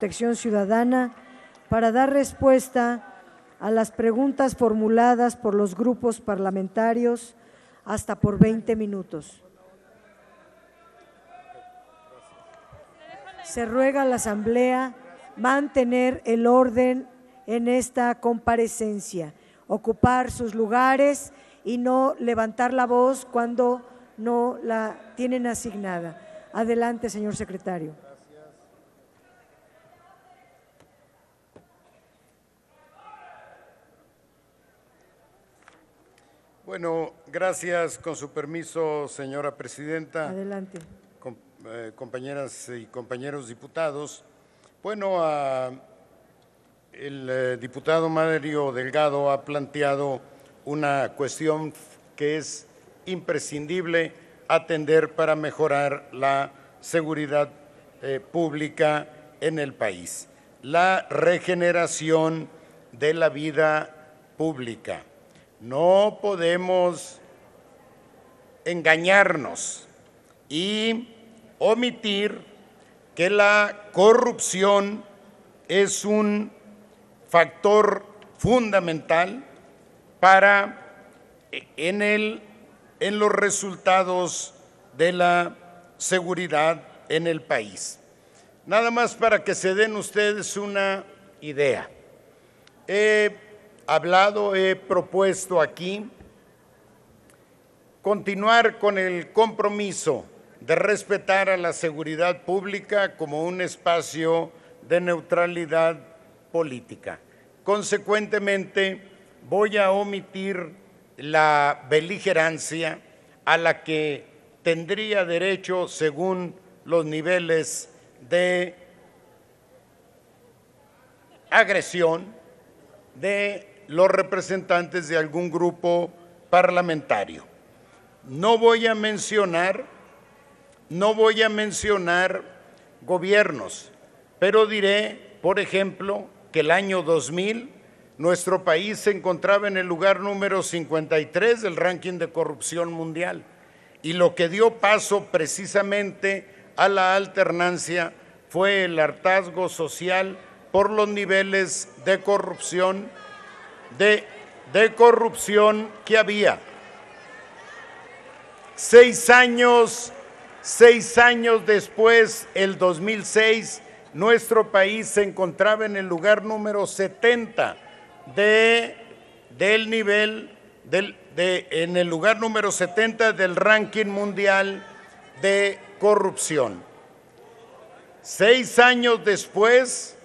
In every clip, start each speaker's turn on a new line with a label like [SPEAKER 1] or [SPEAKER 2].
[SPEAKER 1] Protección Ciudadana para dar respuesta a las preguntas formuladas por los grupos parlamentarios hasta por 20 minutos. Se ruega a la Asamblea mantener el orden en esta comparecencia, ocupar sus lugares y no levantar la voz cuando no la tienen asignada. Adelante, señor secretario.
[SPEAKER 2] Bueno, gracias. Con su permiso, señora presidenta.
[SPEAKER 1] Adelante.
[SPEAKER 2] Compañeras y compañeros diputados. Bueno, el diputado Mario Delgado ha planteado una cuestión que es imprescindible atender para mejorar la seguridad pública en el país. La regeneración de la vida pública. No podemos engañarnos y omitir que la corrupción es un factor fundamental en los resultados de la seguridad en el país. Nada más para que se den ustedes una idea. He propuesto aquí continuar con el compromiso de respetar a la seguridad pública como un espacio de neutralidad política. Consecuentemente, voy a omitir la beligerancia a la que tendría derecho según los niveles de agresión de los representantes de algún grupo parlamentario. No voy a mencionar gobiernos, pero diré, por ejemplo, que el año 2000 nuestro país se encontraba en el lugar número 53 del ranking de corrupción mundial, y lo que dio paso precisamente a la alternancia fue el hartazgo social por los niveles de corrupción que había. 6 años después, el 2006, nuestro país se encontraba en el lugar número 70 en el lugar número 70 del ranking mundial de corrupción. 6 años después,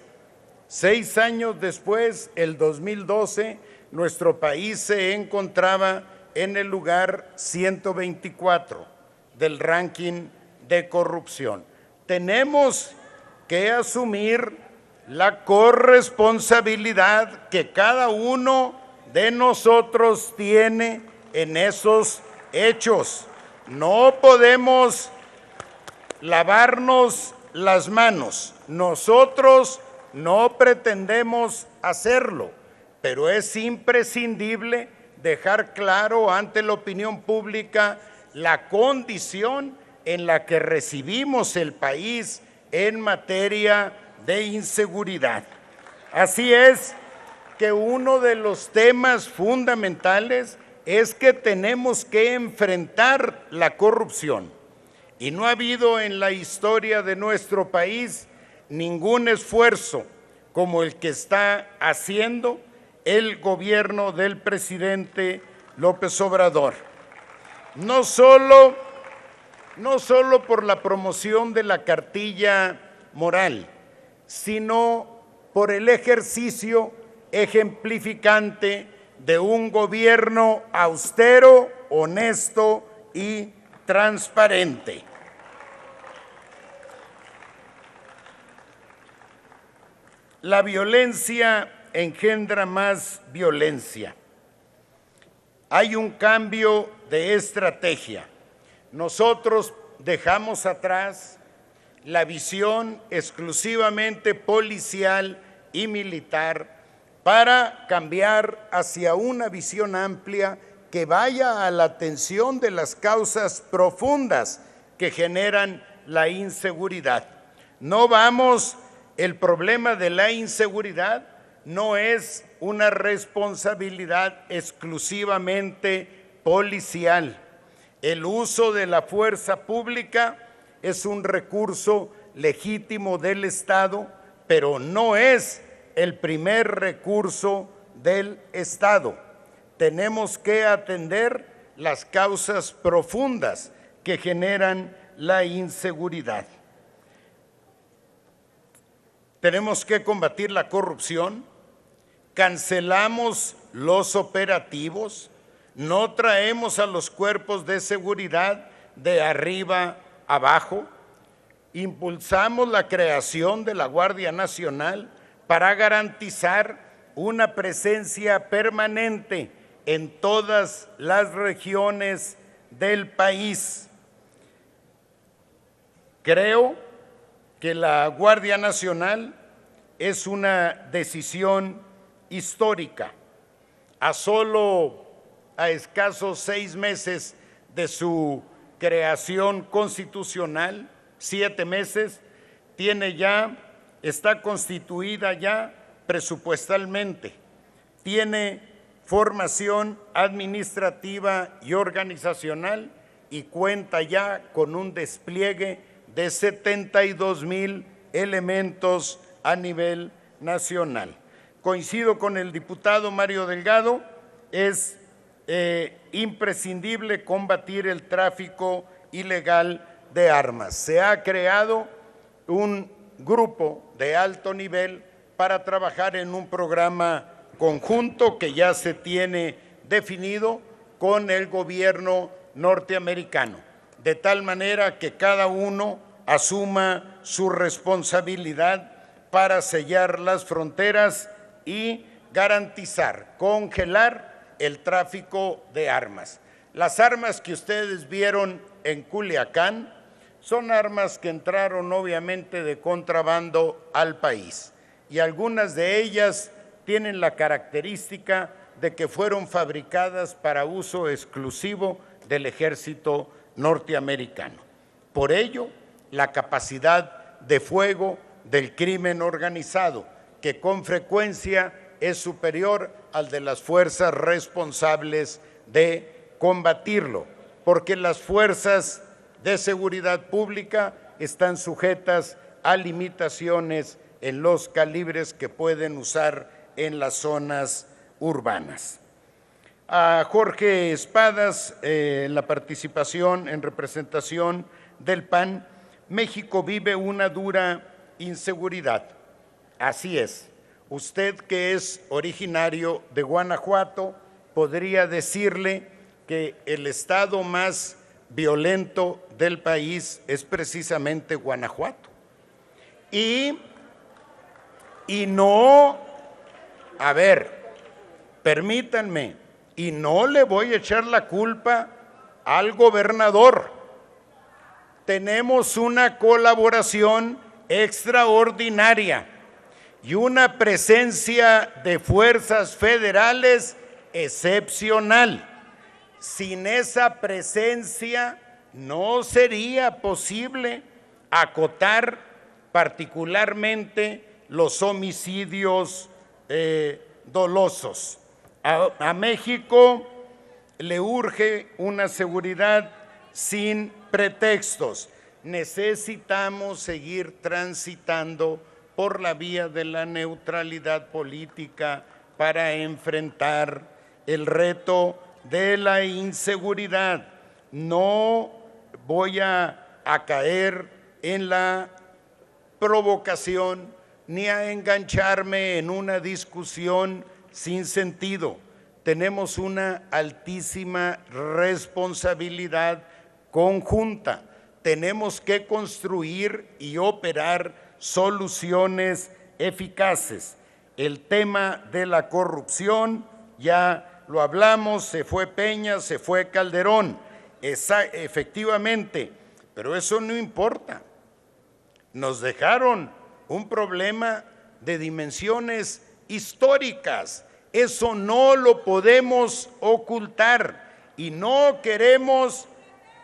[SPEAKER 2] el 2012, nuestro país se encontraba en el lugar 124 del ranking de corrupción. Tenemos que asumir la corresponsabilidad que cada uno de nosotros tiene en esos hechos. No podemos lavarnos las manos. Nosotros no pretendemos hacerlo, pero es imprescindible dejar claro ante la opinión pública la condición en la que recibimos el país en materia de inseguridad. Así es que uno de los temas fundamentales es que tenemos que enfrentar la corrupción. Y no ha habido en la historia de nuestro país ningún esfuerzo como el que está haciendo el gobierno del presidente López Obrador. No solo por la promoción de la cartilla moral, sino por el ejercicio ejemplificante de un gobierno austero, honesto y transparente. La violencia engendra más violencia. Hay un cambio de estrategia. Nosotros dejamos atrás la visión exclusivamente policial y militar para cambiar hacia una visión amplia que vaya a la atención de las causas profundas que generan la inseguridad. No vamos El problema de la inseguridad no es una responsabilidad exclusivamente policial. El uso de la fuerza pública es un recurso legítimo del Estado, pero no es el primer recurso del Estado. Tenemos que atender las causas profundas que generan la inseguridad. Tenemos que combatir la corrupción, cancelamos los operativos, no traemos a los cuerpos de seguridad de arriba abajo, impulsamos la creación de la Guardia Nacional para garantizar una presencia permanente en todas las regiones del país. Creo que la Guardia Nacional es una decisión histórica. A escasos 6 meses de su creación constitucional, 7 meses, está constituida ya presupuestalmente, tiene formación administrativa y organizacional y cuenta ya con un despliegue de 72,000 elementos a nivel nacional. Coincido con el diputado Mario Delgado, es imprescindible combatir el tráfico ilegal de armas. Se ha creado un grupo de alto nivel para trabajar en un programa conjunto que ya se tiene definido con el gobierno norteamericano, de tal manera que cada uno asuma su responsabilidad para sellar las fronteras y garantizar, congelar el tráfico de armas. Las armas que ustedes vieron en Culiacán son armas que entraron obviamente de contrabando al país y algunas de ellas tienen la característica de que fueron fabricadas para uso exclusivo del ejército norteamericano. Por ello, la capacidad de fuego del crimen organizado, que con frecuencia es superior al de las fuerzas responsables de combatirlo, porque las fuerzas de seguridad pública están sujetas a limitaciones en los calibres que pueden usar en las zonas urbanas. A Jorge Espadas, la participación en representación del PAN, México vive una dura inseguridad. Así es. Usted, que es originario de Guanajuato, podría decirle que el estado más violento del país es precisamente Guanajuato. Y no, a ver, permítanme, y no le voy a echar la culpa al gobernador. Tenemos una colaboración extraordinaria y una presencia de fuerzas federales excepcional. Sin esa presencia no sería posible acotar particularmente los homicidios dolosos. A México le urge una seguridad sin pretextos. Necesitamos seguir transitando por la vía de la neutralidad política para enfrentar el reto de la inseguridad. No voy a caer en la provocación ni a engancharme en una discusión sin sentido. Tenemos una altísima responsabilidad conjunta. Tenemos que construir y operar soluciones eficaces. El tema de la corrupción, ya lo hablamos, se fue Peña, se fue Calderón, efectivamente, pero eso no importa. Nos dejaron un problema de dimensiones históricas, eso no lo podemos ocultar y no queremos,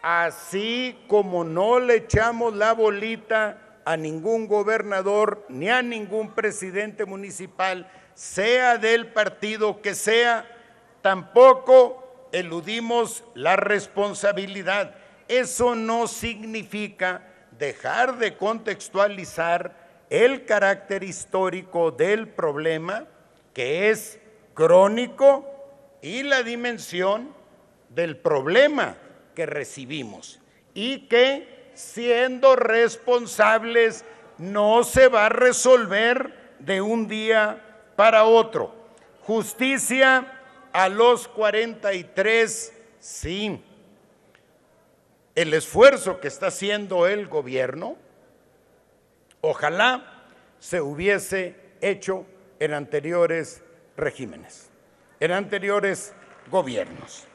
[SPEAKER 2] así como no le echamos la bolita a ningún gobernador ni a ningún presidente municipal, sea del partido que sea, tampoco eludimos la responsabilidad. Eso no significa dejar de contextualizar el carácter histórico del problema, que es crónico, y la dimensión del problema que recibimos, y que siendo responsables no se va a resolver de un día para otro. Justicia a los 43, sí. El esfuerzo que está haciendo el gobierno, ojalá se hubiese hecho en anteriores regímenes, en anteriores gobiernos.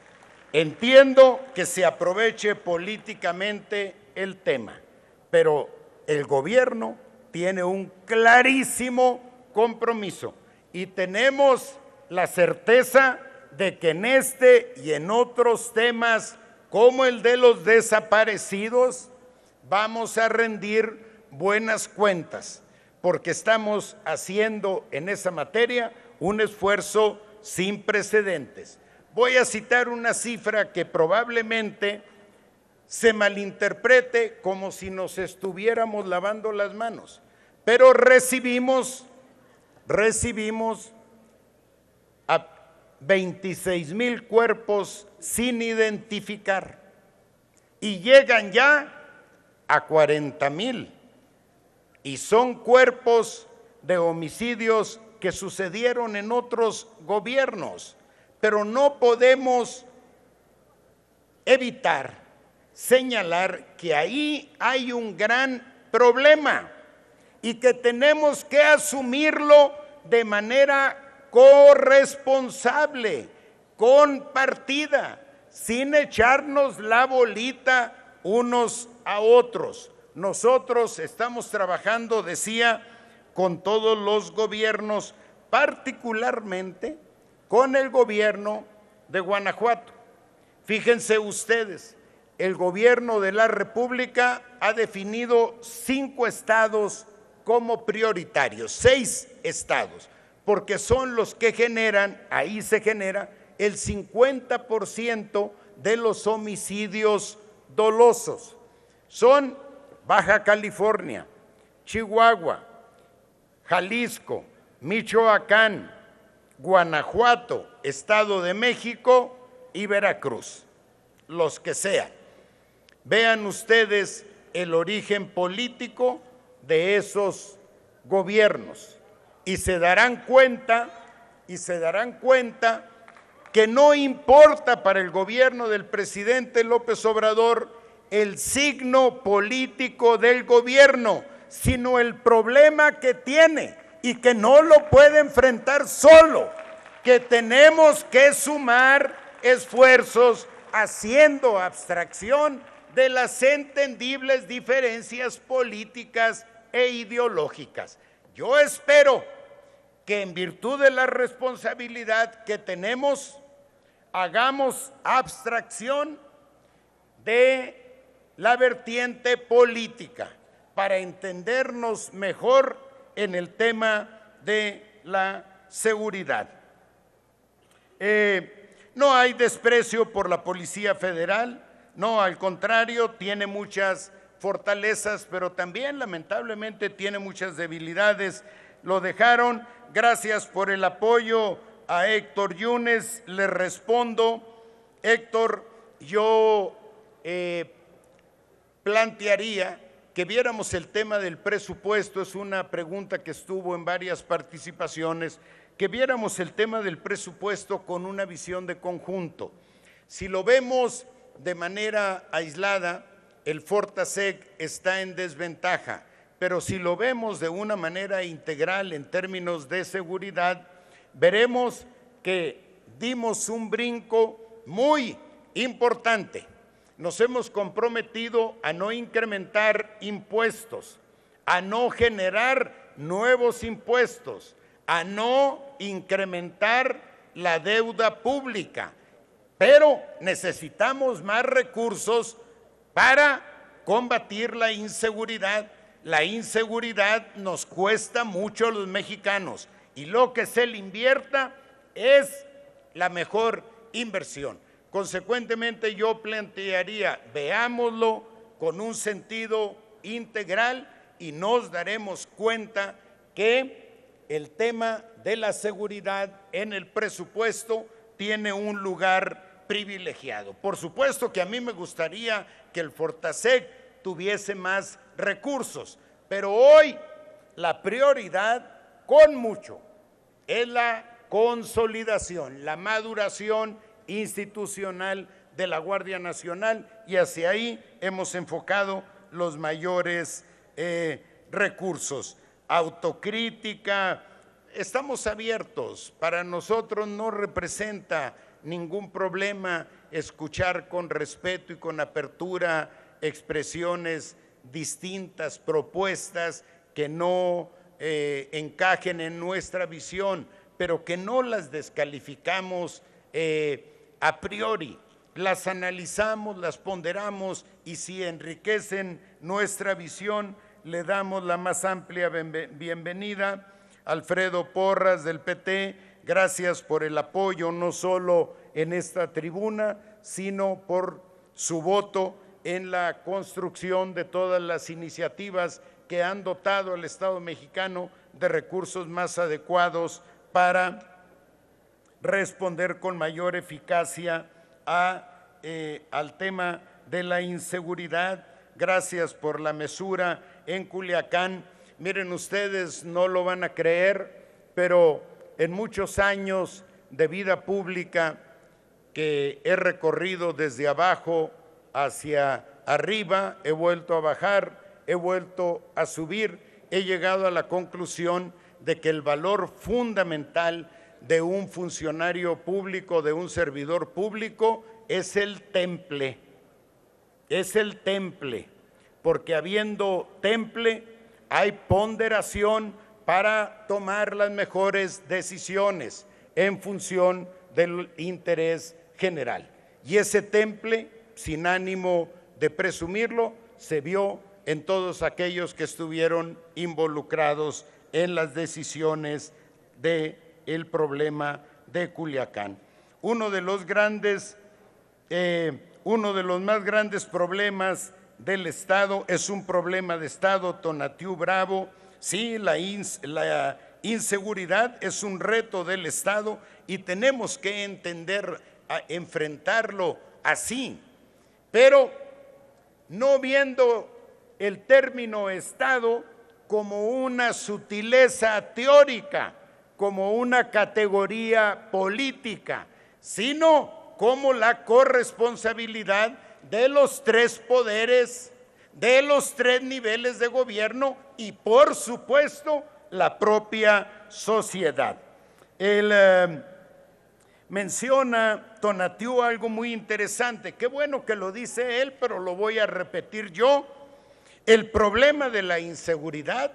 [SPEAKER 2] Entiendo que se aproveche políticamente el tema, pero el gobierno tiene un clarísimo compromiso y tenemos la certeza de que en este y en otros temas como el de los desaparecidos vamos a rendir buenas cuentas, porque estamos haciendo en esa materia un esfuerzo sin precedentes. Voy a citar una cifra que probablemente se malinterprete como si nos estuviéramos lavando las manos, pero recibimos a 26,000 cuerpos sin identificar y llegan ya a 40,000, y son cuerpos de homicidios que sucedieron en otros gobiernos, pero no podemos evitar señalar que ahí hay un gran problema y que tenemos que asumirlo de manera corresponsable, compartida, sin echarnos la bolita unos a otros. Nosotros estamos trabajando, decía, con todos los gobiernos, particularmente con el gobierno de Guanajuato. Fíjense ustedes, el gobierno de la República ha definido 5 estados como prioritarios, 6 estados, porque son los que generan, ahí se genera el 50% de los homicidios dolosos. Son Baja California, Chihuahua, Jalisco, Michoacán, Guanajuato, Estado de México y Veracruz, los que sean. Vean ustedes el origen político de esos gobiernos y se darán cuenta que no importa para el gobierno del presidente López Obrador el signo político del gobierno, sino el problema que tiene y que no lo puede enfrentar solo, que tenemos que sumar esfuerzos haciendo abstracción de las entendibles diferencias políticas e ideológicas. Yo espero que en virtud de la responsabilidad que tenemos, hagamos abstracción de la vertiente política para entendernos mejor en el tema de la seguridad. No hay desprecio por la Policía Federal, no, al contrario, tiene muchas fortalezas, pero también lamentablemente tiene muchas debilidades. Lo dejaron. Gracias por el apoyo a Héctor Yunes. Le respondo, Héctor, yo plantearía que viéramos el tema del presupuesto, es una pregunta que estuvo en varias participaciones, que viéramos el tema del presupuesto con una visión de conjunto. Si lo vemos de manera aislada, el Fortaseg está en desventaja, pero si lo vemos de una manera integral en términos de seguridad, veremos que dimos un brinco muy importante. Nos hemos comprometido a no incrementar impuestos, a no generar nuevos impuestos, a no incrementar la deuda pública, pero necesitamos más recursos para combatir la inseguridad, la inseguridad nos cuesta mucho a los mexicanos y lo que se le invierta es la mejor inversión. Consecuentemente, yo plantearía, veámoslo con un sentido integral y nos daremos cuenta que el tema de la seguridad en el presupuesto tiene un lugar privilegiado. Por supuesto que a mí me gustaría que el Fortasec tuviese más recursos, pero hoy la prioridad, con mucho, es la consolidación, la maduración institucional de la Guardia Nacional, y hacia ahí hemos enfocado los mayores recursos. Autocrítica, estamos abiertos, para nosotros no representa ningún problema escuchar con respeto y con apertura expresiones distintas, propuestas que no encajen en nuestra visión, pero que no las descalificamos a priori, las analizamos, las ponderamos y si enriquecen nuestra visión, le damos la más amplia bienvenida. Alfredo Porras del PT, gracias por el apoyo, no solo en esta tribuna, sino por su voto en la construcción de todas las iniciativas que han dotado al Estado mexicano de recursos más adecuados para responder con mayor eficacia al tema de la inseguridad. Gracias por la mesura en Culiacán. Miren, ustedes no lo van a creer, pero en muchos años de vida pública que he recorrido desde abajo hacia arriba, he vuelto a bajar, he vuelto a subir, he llegado a la conclusión de que el valor fundamental de un funcionario público, de un servidor público, es el temple, porque habiendo temple hay ponderación para tomar las mejores decisiones en función del interés general. Y ese temple, sin ánimo de presumirlo, se vio en todos aquellos que estuvieron involucrados en las decisiones del problema de Culiacán. Uno de los más grandes problemas del Estado es un problema de Estado, Tonatiuh Bravo. Sí, la inseguridad es un reto del Estado y tenemos que entender, enfrentarlo así, pero no viendo el término Estado como una sutileza teórica, como una categoría política, sino como la corresponsabilidad de los tres poderes, de los tres niveles de gobierno y, por supuesto, la propia sociedad. Menciona Tonatiuh algo muy interesante. Qué bueno que lo dice él, pero lo voy a repetir yo. El problema de la inseguridad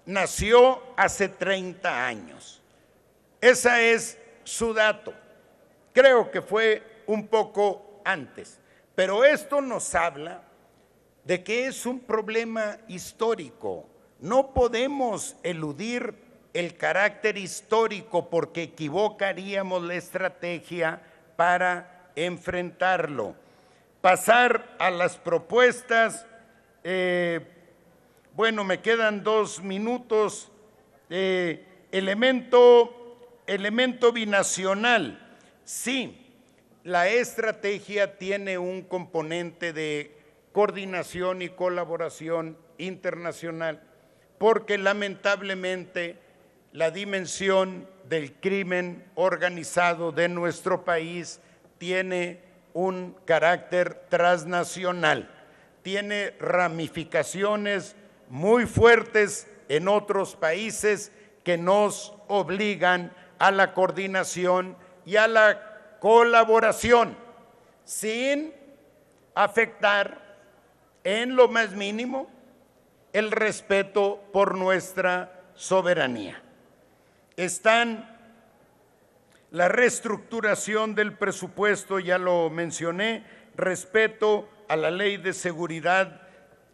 [SPEAKER 2] nació hace 30 años. Ese es su dato. Creo que fue un poco antes. Pero esto nos habla de que es un problema histórico. No podemos eludir el carácter histórico porque equivocaríamos la estrategia para enfrentarlo. Pasar a las propuestas. Bueno, me quedan 2 minutos. Elemento binacional. Sí. La estrategia tiene un componente de coordinación y colaboración internacional, porque lamentablemente la dimensión del crimen organizado de nuestro país tiene un carácter transnacional, tiene ramificaciones muy fuertes en otros países que nos obligan a la coordinación y a la colaboración, sin afectar en lo más mínimo el respeto por nuestra soberanía. Están la reestructuración del presupuesto, ya lo mencioné, respeto a la Ley de Seguridad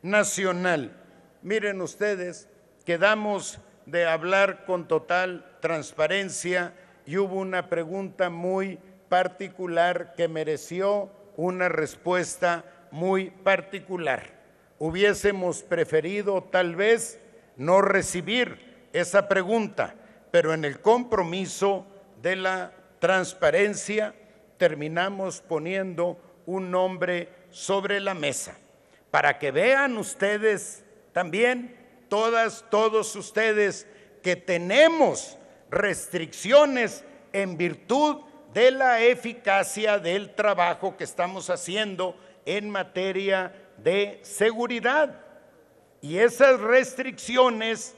[SPEAKER 2] Nacional. Miren ustedes, quedamos de hablar con total transparencia y hubo una pregunta muy particular que mereció una respuesta muy particular. Hubiésemos preferido tal vez no recibir esa pregunta, pero en el compromiso de la transparencia terminamos poniendo un nombre sobre la mesa para que vean ustedes también, todos ustedes, que tenemos restricciones en virtud de la eficacia del trabajo que estamos haciendo en materia de seguridad. Y esas restricciones,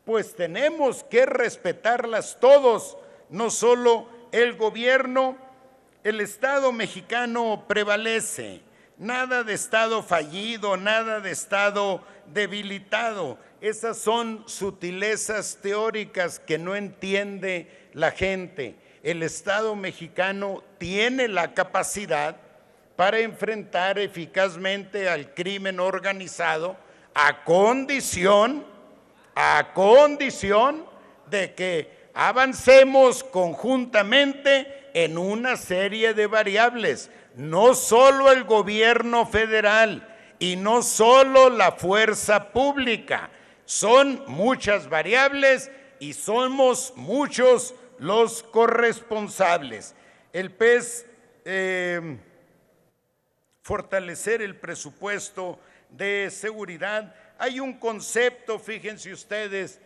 [SPEAKER 2] pues tenemos que respetarlas todos, no solo el gobierno. El Estado mexicano prevalece, nada de Estado fallido, nada de Estado debilitado. Esas son sutilezas teóricas que no entiende la gente. El Estado mexicano tiene la capacidad para enfrentar eficazmente al crimen organizado a condición de que avancemos conjuntamente en una serie de variables, no solo el gobierno federal y no solo la fuerza pública, son muchas variables y somos muchos los corresponsables. El PES, fortalecer el presupuesto de seguridad. Hay un concepto, fíjense ustedes,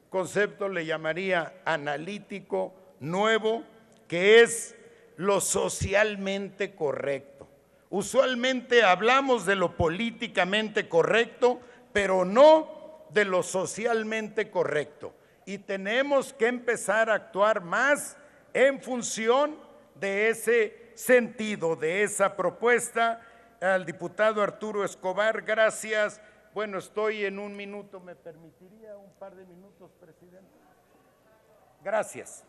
[SPEAKER 2] concepto le llamaría analítico, nuevo, que es lo socialmente correcto. Usualmente hablamos de lo políticamente correcto, pero no de lo socialmente correcto. Y tenemos que empezar a actuar más en función de ese sentido, de esa propuesta. Al diputado Arturo Escobar, gracias. Bueno, estoy en un minuto, ¿me permitiría un par de minutos, presidente? Gracias,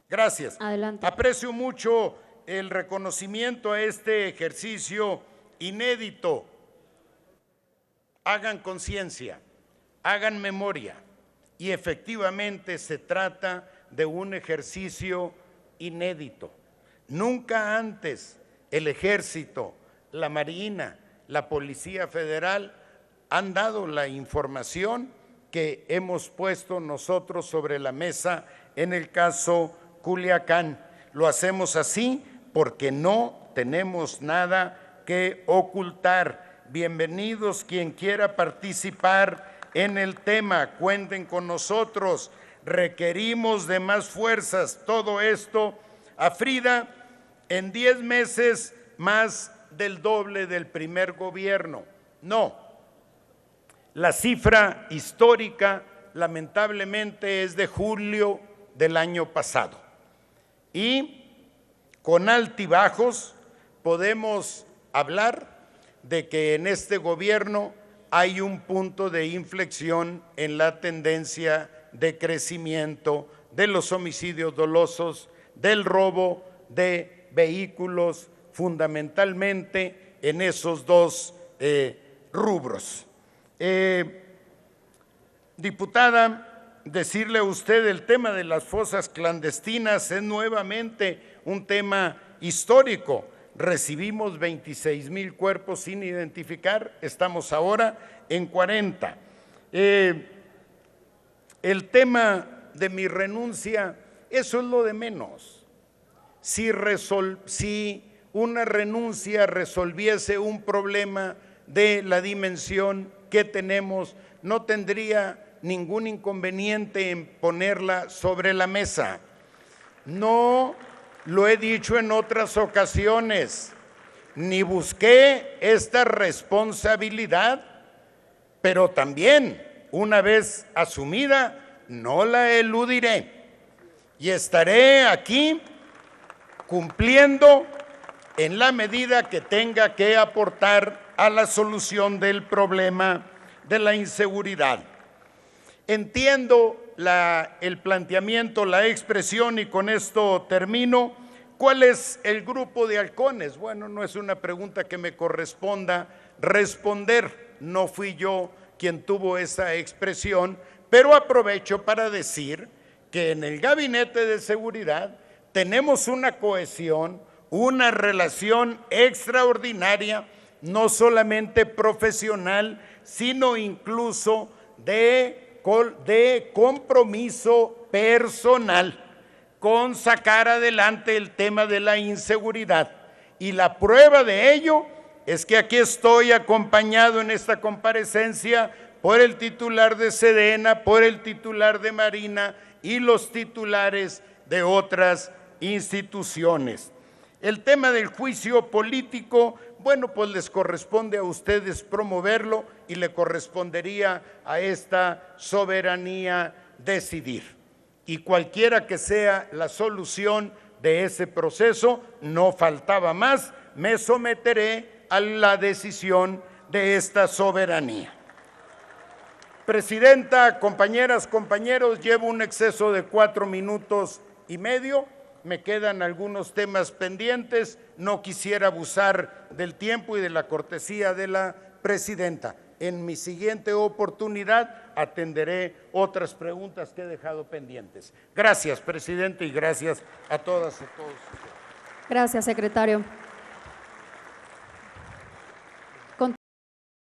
[SPEAKER 2] gracias.
[SPEAKER 3] Adelante.
[SPEAKER 2] Aprecio mucho el reconocimiento a este ejercicio inédito. Hagan conciencia, hagan memoria, y efectivamente se trata de un ejercicio inédito. Nunca antes el Ejército, la Marina, la Policía Federal han dado la información que hemos puesto nosotros sobre la mesa en el caso Culiacán. Lo hacemos así porque no tenemos nada que ocultar. Bienvenidos quien quiera participar en el tema, cuenten con nosotros. Requerimos de más fuerzas. Todo esto, a Frida, en 10 meses más del doble del primer gobierno. No, la cifra histórica lamentablemente es de julio del año pasado. Y con altibajos podemos hablar de que en este gobierno hay un punto de inflexión en la tendencia de crecimiento de los homicidios dolosos, del robo de vehículos, fundamentalmente en esos dos rubros. Diputada, decirle a usted, el tema de las fosas clandestinas es nuevamente un tema histórico. Recibimos 26,000 cuerpos sin identificar, estamos ahora en 40. El tema de mi renuncia, eso es lo de menos. Si una renuncia resolviese un problema de la dimensión que tenemos, no tendría ningún inconveniente en ponerla sobre la mesa. No lo he dicho en otras ocasiones, ni busqué esta responsabilidad, pero también, una vez asumida, no la eludiré y estaré aquí cumpliendo en la medida que tenga que aportar a la solución del problema de la inseguridad. Entiendo el planteamiento, la expresión, y con esto termino. ¿Cuál es el grupo de halcones? Bueno, no es una pregunta que me corresponda responder. No fui yo quien tuvo esa expresión, pero aprovecho para decir que en el Gabinete de Seguridad tenemos una cohesión, una relación extraordinaria, no solamente profesional, sino incluso de compromiso personal con sacar adelante el tema de la inseguridad. Y la prueba de ello es que aquí estoy acompañado en esta comparecencia por el titular de Sedena, por el titular de Marina y los titulares de otras instituciones. El tema del juicio político, bueno, pues les corresponde a ustedes promoverlo y le correspondería a esta soberanía decidir. Y cualquiera que sea la solución de ese proceso, no faltaba más, me someteré a la decisión de esta soberanía. Presidenta, compañeras, compañeros, llevo un exceso de 4 minutos y medio. Me quedan algunos temas pendientes, no quisiera abusar del tiempo y de la cortesía de la presidenta. En mi siguiente oportunidad atenderé otras preguntas que he dejado pendientes. Gracias, presidente, y gracias a todas y todos.
[SPEAKER 3] Gracias, secretario.